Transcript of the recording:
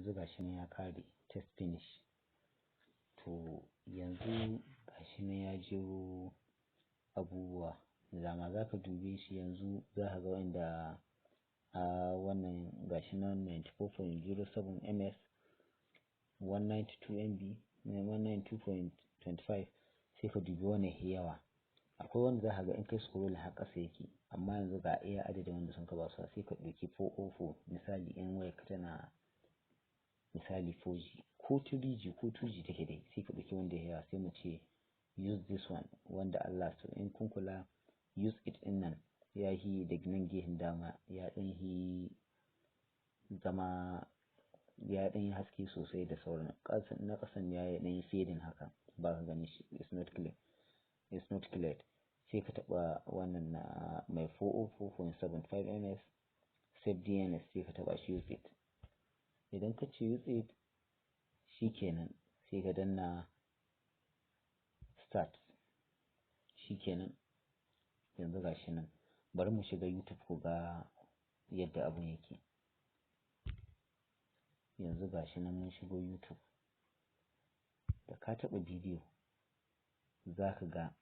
yanzu gashi nan ya kare test finish. To yanzu gashi nan ya jero abubuwa da dama, za ka dube shi yanzu za ka ga wanda wannan gashi nan 94.07 ms 192 MB 192.25, sai ka dubi wannan yawa. Akwai wanda za ka ga in kai scroll har ƙasa yake, amma yanzu ga iya adadin wanda sun ka ba su, sai ka ɗauki 404 misali in wayarka tana misali 4G ko 3G ko 2G take dai, sai ka ɗauki wanda yawa sai mu ce use this one wanda Allah so in kun kula use it ɗin nan ya yi daga nan gehen dama ya ɗan yi zama ya ɗan yi haske sosai da sauran na ƙasan ya ɗan yi fading haka ba ka gani shi it's not clear. Sai ka taɓa wannan na mai 404.75 ms save DNS, sai ka taɓa shi use it. Idan ka ce use it shikenan sai ka danna start, shikenan yanzu gashi nan. Bari mu shiga YouTube ku ga yadda abun yake. Yanzu gashi nan mun shigo YouTube, da ka taɓa bidiyo za ka ga